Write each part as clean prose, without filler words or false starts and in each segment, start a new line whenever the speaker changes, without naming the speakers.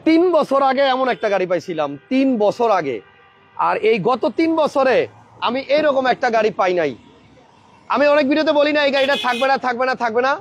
3 বছর আগে এমন একটা গাড়ি পাইছিলাম 3 বছর আগে, আর এই গত 3 বছরে আমি এইরকম একটা গাড়ি পাই নাই। আমি অনেক ভিডিওতে বলি না এই গাড়িটা থাকবে না থাকবে না থাকবে না,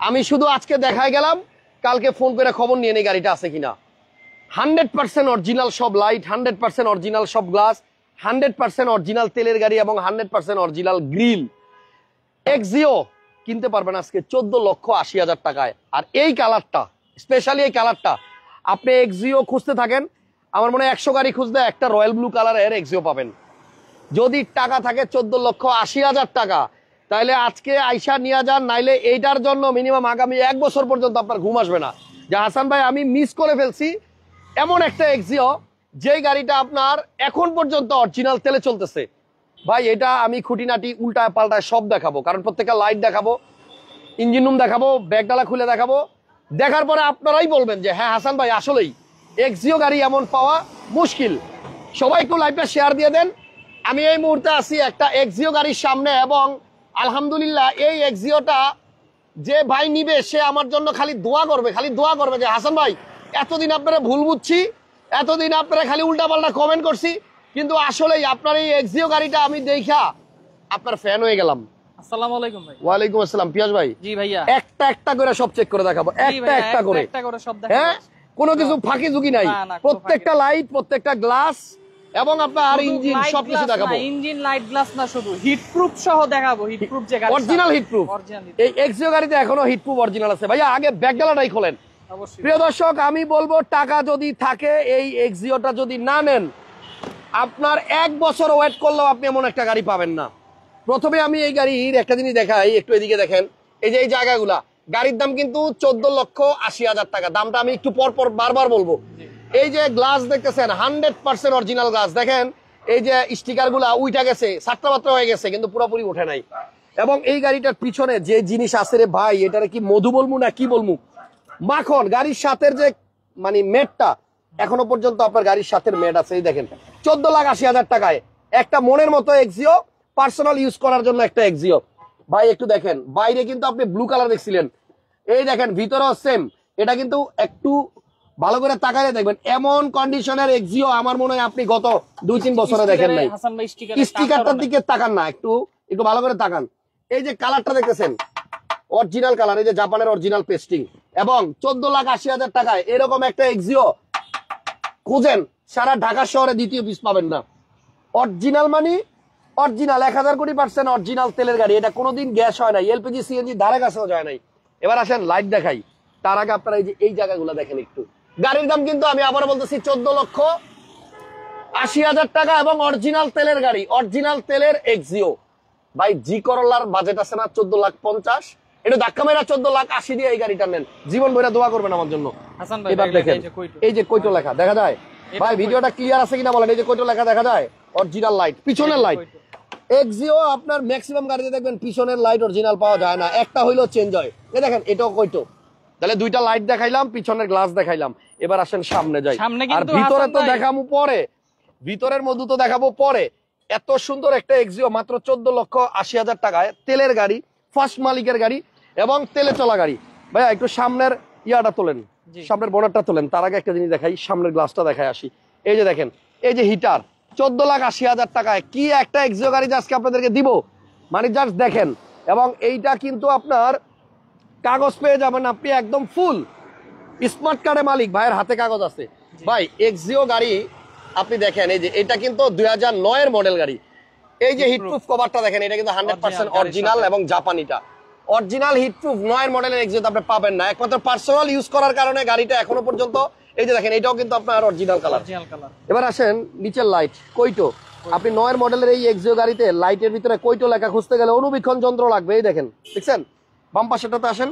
আমি শুধু আজকে দেখাই গেলাম, কালকে ফোন করে খবর নিয়ে নেই গাড়িটা আছে কিনা। 100% অরিজিনাল সব লাইট, 100% অরিজিনাল সব গ্লাস, 100% অরিজিনাল তেলের গাড়ি এবং 100% অরিজিনাল গ্রিল। এক্সিও কিনতে পারবেন আজকে 14,80,000 টাকায়। আর এই কালারটা, স্পেশালি এই কালারটা আপনি এক্সিও খুঁজতে থাকেন, আমার মনে হয় 100 গাড়ি খুঁজতে একটা রয়্যাল ব্লু কালারের এক্সিও পাবেন। যদি টাকা থাকে 14,80,000 টাকা, তাহলে আজকে আইসা নিয়ে যান, নাইলে এইটার জন্য মিনিমাম আগামী 1 বছর পর্যন্ত আপনার ঘুম আসবে না যে হাসান ভাই আমি মিস করে ফেলছি এমন একটা এক্সিও যেই গাড়িটা আপনার এখন পর্যন্ত অরিজিনাল তেলে চলতেছে। ভাই এটা আমি খুঁটিনাটি উল্টায় পাল্টায় সব দেখাবো, কারণ প্রত্যেকটা লাইট দেখাবো, ইঞ্জিন রুম দেখাবো, ব্যাগডালা খুলে দেখাবো। দেখার পরে আপনারাই বলবেন যে হ্যাঁ হাসান ভাই আসলেই এক্সিও গাড়ি এমন পাওয়া মুশকিল। সবাই একটু লাইভটা শেয়ার দিয়ে দেন। আমি এই মুহূর্তে আছি একটা এক্সিও গাড়ির সামনে, এবং আলহামদুলিল্লাহ এই এক্সিওটা যে ভাই নিবে সে আমার জন্য খালি দোয়া করবে যে হাসান ভাই এতদিন আপনারা ভুল বুঝছি, এতদিন আপনারা খালি উল্টাপাল্টা কমেন্ট করছি, কিন্তু আসলেই আপনার এই এক্সিও গাড়িটা আমি দেখা আপনার ফ্যান হয়ে গেলাম।
আসসালামু আলাইকুম ভাই।
ওয়ালাইকুম আসসালাম পিয়াস ভাই।
জি ভাইয়া,
একটা একটা করে সব চেক করে দেখাবো, একটা করে
সব দেখাবো।
হ্যাঁ, কোনো কিছু ফাঁকি ঝুঁকি নাই, প্রত্যেকটা লাইট, প্রত্যেকটা গ্লাস এবং আপনার ইঞ্জিন সবকিছু দেখাবো।
ইঞ্জিন লাইট গ্লাস না, শুধু হিট প্রুফ সহ দেখাবো। হিট প্রুফ যে গাড়ি,
অরিজিনাল হিট প্রুফ। এই এক্সিও গাড়িতে এখনো হিট প্রুফ অরিজিনাল আছে ভাইয়া। আগে ব্যাকডালাটাই খোলেন।
অবশ্যই
প্রিয় দর্শক, আমি বলবো টাকা যদি থাকে এই এক্সিওটা যদি না নেন, আপনার 1 বছর ওয়েট করলেও আপনি এমন একটা গাড়ি পাবেন না। প্রথমে আমি এই গাড়ির একটা জিনিস দেখাই, একটু এদিকে দেখেন। এই যে এই জায়গাগুলা, গাড়ির দাম কিন্তু 14,80,000 টাকা। দামটা আমি একটু পর পর বারবার বলবো। এই যে গ্লাস দেখতেছেন 100% অরিজিনাল গ্লাস। দেখেন এই যে স্টিকার গুলা উইটা গেছে, সাতটা মাত্র হয়ে গেছে, কিন্তু পুরোপুরি ওঠে নাই। এবং এই গাড়িটার পিছনে যে জিনিস আছে রে ভাই, এটারে কি মধু বলবো না কি বলবো, মাখন। গাড়ির সাথের যে মানে মেটটা এখনো পর্যন্ত আপনার গাড়ির সাথের মেট আছে। এই দেখেন 14,80,000 টাকায় একটা মনের মতো এক্সিও, পার্সোনাল ইউজ করার জন্য একটা এক্সিও। ভাই একটু দেখেন, বাইরে কিন্তু আপনি ব্লু কালার দেখছিলেন, এই দেখেন ভিতরেও সেম। এটা কিন্তু একটু ভালো করে তাকালে দেখবেন এমন কন্ডিশনের এক্সিও আমার মনে হয় আপনি গত 2-3 বছরে দেখেন নাই। স্টিকারটার দিকে তাকান না, একটু একটু ভালো করে তাকান। এই যে কালারটা দেখতেছেন অরিজিনাল কালার, এই যে জাপানের অরিজিনাল পেস্টিং, এবং 14,80,000 টাকায় এরকম একটা এক্সিও খুঁজেন সারা ঢাকা শহরে দ্বিতীয় পিস পাবেন না। অরিজিনাল মানে অরিজিনাল, 1000 কোটি % অরিজিনাল তেলের গাড়ি। এটা কোনোদিন গ্যাস হয় নাই, এলপিজি সিএনজি ধারে কাছেও যায় নাই। এবার আসেন লাইট দেখাই, তার আগে আপনারা এই যে এই জায়গাগুলো দেখেন একটু। গাড়ির দাম কিন্তু আমি আবার বলতেছি 14,80,000 টাকা, এবং অরিজিনাল তেলের গাড়ি, অরিজিনাল তেলের এক্সিও। ভাই জি করলার বাজেট আছে না 14,50,000, এটা ধাক্কা মেরা 14,80,000 দিয়ে এই গাড়িটা নেন, জীবন ভরে দোয়া করবেন আমার জন্য। এবার দেখেন এই যে কয়টো লেখা দেখা যায় ভাই, ভিডিওটা ক্লিয়ার আছে কিনা বলেন। এই যে কয়টো লেখা দেখা যায়, অরিজিনাল লাইট, পিছনের লাইট। এক্সিও আপনার ম্যাক্সিমাম গাড়িতে দেখবেন পিছনের লাইট অরিজিনাল পাওয়া যায় না, একটা হইলো চেঞ্জ হয়। এই দেখেন এটাও কয়টো। তাহলে দুইটা লাইট দেখাইলাম, পিছনের গ্লাস দেখাইলাম। এবার আসেন সামনে যাই, আর ভিতরে তো দেখাবো পরে, ভিতরের মধ্যে তো দেখাবো পরে। এত সুন্দর একটা এক্সিও মাত্র 14,80,000 টাকায়, তেলের গাড়ি, ফার্স্ট মালিকের গাড়ি এবং তেলে চলা গাড়ি। ভাইয়া একটু সামনের ইয়াটা তোলেন, সামনের বনেটটা তোলেন। তার আগে একটা জিনিস দেখাই, সামনের গ্লাসটা দেখাই আসি। এই যে দেখেন এই যে হিটার, 14,80,000 টাকায় কি একটা এক্সিও গাড়ি আজকে আপনাদেরকে দিব, মানে জাস্ট দেখেন। এবং এইটা কিন্তু আপনার কাগজ পেয়ে যাবেন আপনি একদম ফুল স্মার্ট কার্ডে মালিক, ভাইয়ের হাতে কাগজ আছে। ভাই এক্সিও গাড়ি আপনি দেখেন, এই যে এটা কিন্তু 2009 এর মডেল গাড়ি। এই যে হিটপ্রুফ কভারটা দেখেন, এটা কিন্তু 100% অরিজিনাল এবং জাপানিটা। অরিজিনাল হিটপ্রুফ 9 এর মডেলের এক্সিও আপনি পাবেন না, একমাত্র পার্সোনাল ইউজ করার কারণে গাড়িটা এখনো পর্যন্ত। এই যে দেখেন এটাও কিন্তু আপনার অরিজিনাল কালার। এবার আসেন নিচের লাইট, কয়টো। আপনি 9 এর মডেলের এই এক্সিও গাড়িতে লাইটের ভিতরে কয়টো লেখা খুঁজতে গেলে অনুবীক্ষণ যন্ত্র লাগবে। এই দেখেন, দেখছেন বাম পাশেটাতে আসেন,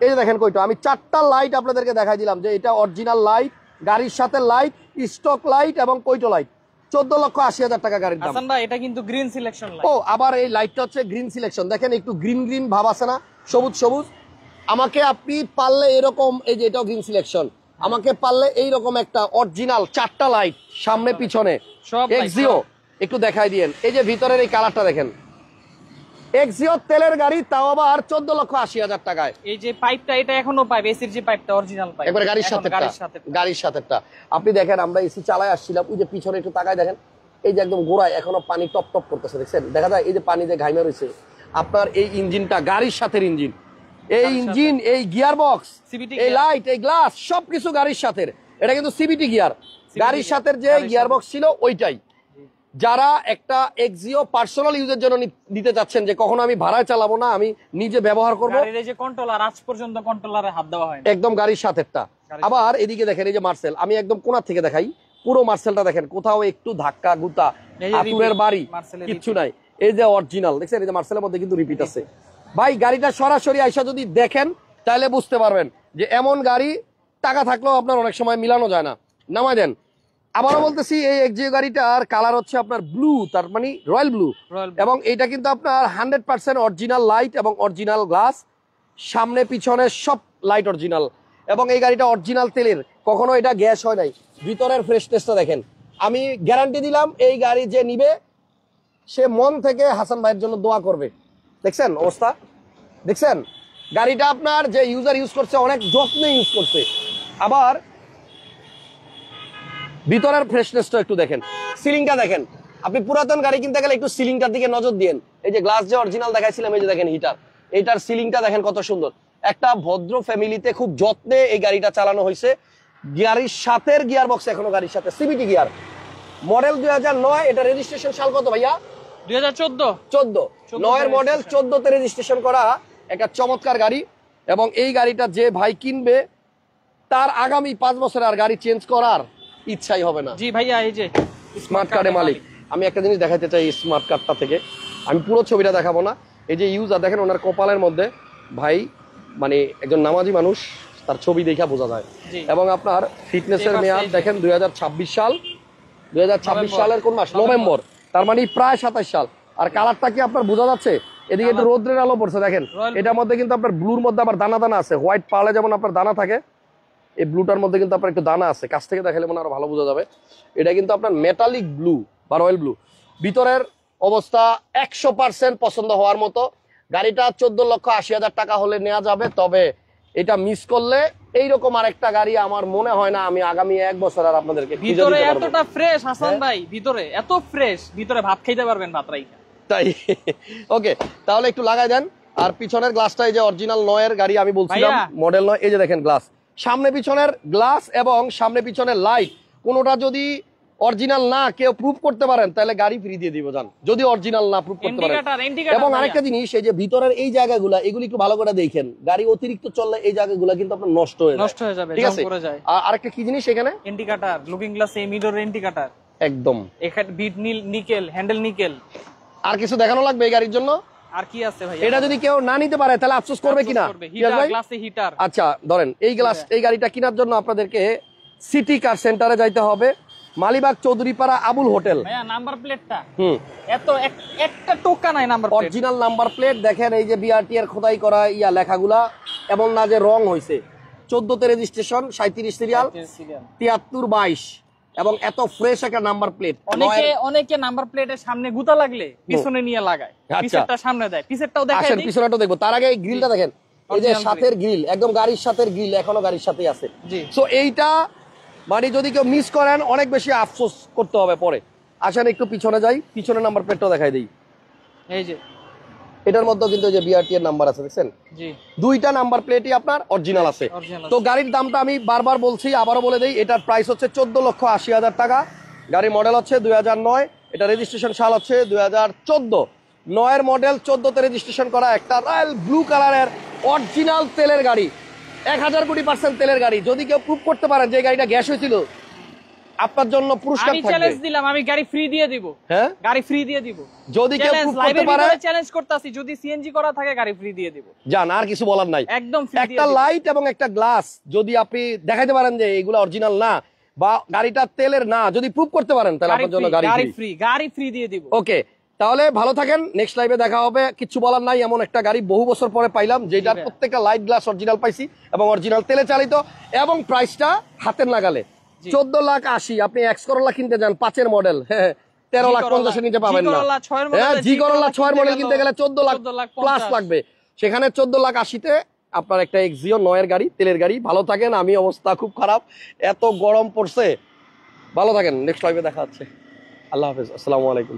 এই যে দেখেন কয়টো। আমি 4টা লাইট আপনাদেরকে দেখাই দিলাম যে এটা অরিজিনাল লাইট, গাড়ির সাথে লাইট, স্টক লাইট এবং কয়টো লাইট। 14,80,000 টাকা গাড়ির দাম।
হাসান ভাই এটা কিন্তু গ্রিন সিলেকশন লাইট।
ও আবার এই লাইটটা হচ্ছে গ্রিন সিলেকশন। দেখেন একটু গ্রিন গ্রিন ভাব আছে না, সবুজ সবুজ। আমাকে আপনি পারলে এরকম, এই যে এটাও গ্রিন সিলেকশন, আমাকে পারলে এইরকম একটা অরিজিনাল 4টা লাইট সামনে পিছনে এক্সিও একটু দেখাই দিয়েন। এই যে ভিতরের এই কালারটা দেখেন, এক্সিও তেলের গাড়ি, তাও আবার 14,80,000 টাকায়।
এই যে পাইপটা, এটা এখনো পাইপ, এসির যে পাইপটা অরিজিনাল পাইপ,
একবার গাড়ির সাথে গাড়ির সাথে। আপনি দেখেন আমরা এসি চালায় আসছিলাম, ওই যে পিছনে একটু তাকায় দেখেন, এই যে একদম গোড়ায় এখনো পানি টপ টপ করতেছে, দেখছেন? দেখা যায় এই যে পানি যে ঘাইমে রয়েছে। আপনার এই ইঞ্জিনটা গাড়ির সাথে ইঞ্জিন, এই ইঞ্জিন, এই গিয়ার বক্স, এই লাইট, এই গ্লাস সবকিছু গাড়ির সাথে। এটা কিন্তু সিবিটি গিয়ার, গাড়ির সাথে যে গিয়ার বক্স ছিল ওইটাই। যারা একটা এক্সিও পার্সোনাল ইউজের জন্য নিতে চাচ্ছেন, যে কখনো আমি ভাড়ায় চালাবো না, আমি নিজে ব্যবহার করবো,
এই যে কন্ট্রোলার, আজ পর্যন্ত কন্ট্রোলারে হাত দেওয়া হয় না,
একদম গাড়ির সাথেটা। আবার এদিকে দেখেন এই যে মার্সেল, আমি একদম কোণা থেকে দেখাই, পুরো মার্সেলটা দেখেন, কোথাও একটু ধাক্কা গুতা আতুরের বাড়ি কিচ্ছু নাই। এই যে অরিজিনাল দেখছেন, এই যে মার্সেলের মধ্যে কিন্তু রিপিট আছে। ভাই গাড়িটা সরাসরি আইসা যদি দেখেন তাহলে বুঝতে পারবেন যে এমন গাড়ি টাকা থাকলেও আপনার অনেক সময় মিলানো যায় না। নামাই দেন। আবারও বলতেছি, এই এক্সিও গাড়িটার কালার হচ্ছে আপনার ব্লু, তার মানে রয়্যাল ব্লু, এবং এটা কিন্তু আপনার 100% অরিজিনাল লাইট এবং অরিজিনাল গ্লাস, সামনে পিছনে সব লাইট অরিজিনাল, এবং এই গাড়িটা অরিজিনাল তেলের, কখনো এটা গ্যাস হয় নাই। ভিতরের ফ্রেশনেসটা দেখেন, আমি গ্যারান্টি দিলাম এই গাড়ি যে নিবে সে মন থেকে হাসান ভাইয়ের জন্য দোয়া করবে। দেখছেন অবস্থা, দেখছেন গাড়িটা আপনার যে ইউজার ইউজ করছে অনেক যত্নে ইউজ করছে। আবার ভিতরের ফ্রেশনেসটা একটু দেখেন, সিলিংটা দেখেন। আপনি পুরাতন গাড়ি কিনতে গেলে একটু সিলিংটার দিকে নজর দিন। এই যে গ্লাস যে অরিজিনাল দেখাইছিলাম, এই যে দেখেন হিটার, এইটার সিলিংটা দেখেন কত সুন্দর। একটা ভদ্র ফ্যামিলিতে খুব যত্নে এই গাড়িটা চালানো হয়েছে। গাড়ির সাথে গিয়ার বক্স এখনো গাড়ির সাথে, সিবিটি গিয়ার, মডেল 2009। এটা রেজিস্ট্রেশন সাল কত ভাইয়া? 2014। 9 মডেল, 14তে রেজিস্ট্রেশন করা একটা চমৎকার গাড়ি। এবং এই গাড়িটা যে ভাই কিনবে তার আগামী 5 বছর আর গাড়ি চেঞ্জ করার ইচ্ছাই হবে না।
জি ভাইয়া, এই যে
স্মার্ট কার্ডের মালিক। আমি একটা জিনিস দেখাতে চাই স্মার্ট কার্ডটা থেকে, আমি পুরো ছবিটা দেখাবো না। এই যে ইউজার দেখেন, ওনার কপালের মধ্যে ভাই মানে একজন নামাজি মানুষ, তার ছবি দেখা বোঝা যায়। এবং আপনার ফিটনেসের মেয়াদ দেখেন 2026 সাল, 2026 সালের কোন মাস? নভেম্বর, তার মানে প্রায় 27 সাল। আর কালারটা কি আপনার বোঝা যাচ্ছে? এদিকে একটু রোদ্রের আলো পড়ছে দেখেন, এটার মধ্যে কিন্তু আপনার ব্লুর মধ্যে আবার দানা দানা আছে। হোয়াইট পার্লে যেমন আপনার দানা থাকে, এই ব্লুটার মধ্যে কিন্তু আপনার একটু দানা আছে। কাছ থেকে দেখালে মনে আরো ভালো বোঝা যাবে। এটা কিন্তু আপনার মেটালিক ব্লু বা রয়্যাল ব্লু। ভিতরের অবস্থা 100% পছন্দ হওয়ার মতো। গাড়িটা 14,80,000 টাকা হলে নেওয়া যাবে। তবে এটা মিস করলে এইরকম আরেকটা গাড়ি আমার মনে হয় না আমি আগামী 1 বছর আর আপনাদেরকে
ভিতরে এতটা ফ্রেশ হাসান ভাই, ভিতরে এত ফ্রেশ, ভিতরে ভাত খাইতে পারবেন, ভাত রাইখা।
তাই ওকে, তাহলে একটু লাগাই দেন। আর পিছনের গ্লাসটা এই যে অরিজিনাল 9 এর গাড়ি, আমি বলছিলাম মডেল 9, এই যে দেখেন গ্লাস, সামনে পিছনের গ্লাস এবং সামনে পিছনের লাইট কোনোটা যদি অরিজিনাল না কেউ প্রুফ করতে পারেন তাহলে গাড়ি ফ্রি দিয়ে দিব জান, যদি অরিজিনাল না প্রুফ করতে পারেন। এবং আরেকটা জিনিস, এই যে ভিতরের এই জায়গাগুলো, এগুলি একটু ভালো করে দেখেন। গাড়ি অতিরিক্ত চললে এই জায়গাগুলো কিন্তু আপনার নষ্ট হয়ে যাবে, ঠিক আছে? আরেকটা কি জিনিস এখানে,
ইন্ডিকেটর, লুকিং গ্লাস, এই মিরর ইন্ডিকেটর
একদম
এখানে বিট নিকেল, হ্যান্ডেল নিকেল।
আর কিছু দেখানো লাগবে এই গাড়ির জন্য?
আর কি আছে ভাই?
এটা যদি কেউ না নিতে পারে তাহলে আফসোস করবে কিনা?
হিটার।
আচ্ছা ধরেন এই গাড়িটা কেনার জন্য আপনাদেরকে সিটি কার সেন্টারে যাইতে হবে, মালিবাগ চৌধুরীপাড়া আবুল হোটেল।
ভাইয়া নাম্বার প্লেটটা এত একটা টোকা নাই, number plate
original number plate দেখেন। এই যে বিআরটি এর খোদাই করা লেখাগুলা, এমন না যে রং হয়েছে। 14তে রেজিস্ট্রেশন, 37 সিরিয়াল, 7322, এবং এত ফ্রেশ একটা নাম্বার প্লেট।
অনেকে নাম্বার প্লেটের সামনে গুতা লাগলে পিছনে নিয়ে লাগায়, পিছনেরটা সামনে দেয়, পিছনেরটাও দেখায়।
আসেন পিছনেরটাও দেখবো, তার আগে এই গ্রিলটা দেখেন, এই যে সাথের গ্রিল, একদম গাড়ির সাথে গ্রিল, এখনো গাড়ির সাথেই আছে। সো এইটা মানে যদি কেউ মিস করেন অনেক বেশি আফসোস করতে হবে পরে। আসেন একটু পিছনে যাই, পিছনে নাম্বার প্লেটটাও দেখাই দিই।
এই যে
এটার মধ্যে কিন্তু যে বিআরটি এর নাম্বার আছে, দেখছেন? জি, দুইটা নাম্বার প্লেটই আপনার অরিজিনাল আছে। তো গাড়ির দামটা আমি বারবার বলছি, আবারও বলে দেই, এটার প্রাইস হচ্ছে 14,80,000 টাকা। গাড়ির মডেল হচ্ছে 2009, এটা রেজিস্ট্রেশন সাল হচ্ছে 2014। 9 মডেল, 14তে রেজিস্ট্রেশন করা একটা রয়্যাল ব্লু কালারের অরিজিনাল তেলের গাড়ি, 1000% তেলের গাড়ি। যদি কেউ প্রুফ করতে পারেন যে গাড়িটা গ্যাস হয়েছিল, আপনার জন্য পুরস্কার থাকবে।
আমি চ্যালেঞ্জ দিলাম, আমি গাড়ি ফ্রি দিয়ে দিব। হ্যাঁ, গাড়ি ফ্রি দিয়ে দিব
যদি কেউ প্রুফ করতে পারে।
চ্যালেঞ্জ করতেছি, যদি সিএনজি করা থাকে গাড়ি ফ্রি দিয়ে দিব।
জান, আর কিছু বলার নাই,
একদম ফ্রি।
একটা লাইট এবং একটা গ্লাস যদি আপনি দেখাইতে পারেন যে এগুলো অরিজিনাল না বা গাড়িটা তেলের না, যদি প্রুফ করতে পারেন তাহলে আপনার জন্য
গাড়ি ফ্রি দিয়ে দিব।
ওকে, তাহলে ভালো থাকেন, নেক্সট লাইভে দেখা হবে। কিছু বলার নাই, এমন একটা গাড়ি বহু বছর পরে পাইলাম যেটার প্রত্যেকটা লাইট গ্লাস অরিজিনাল পাইছি এবং অরিজিনাল তেলে চালিত, এবং প্রাইসটা হাতের নাগালে। 14,80,000। আপনি এক্স করোলা কিনতে যান 5 মডেল, 13,50,000 নিচে পাবেন না। হ্যাঁ, জি করলা 6 মডেল কিনতে গেলে 14 লাখ প্লাস লাগবে, সেখানে 14,80,000-তে আপনার একটা এক্সিও 9 গাড়ি, তেলের গাড়ি। ভালো থাকেন, আমি অবস্থা খুব খারাপ, এত গরম পড়ছে। ভালো থাকেন, নেক্সট লাইভে দেখা হচ্ছে। আল্লাহ হাফেজ, আসসালামু আলাইকুম।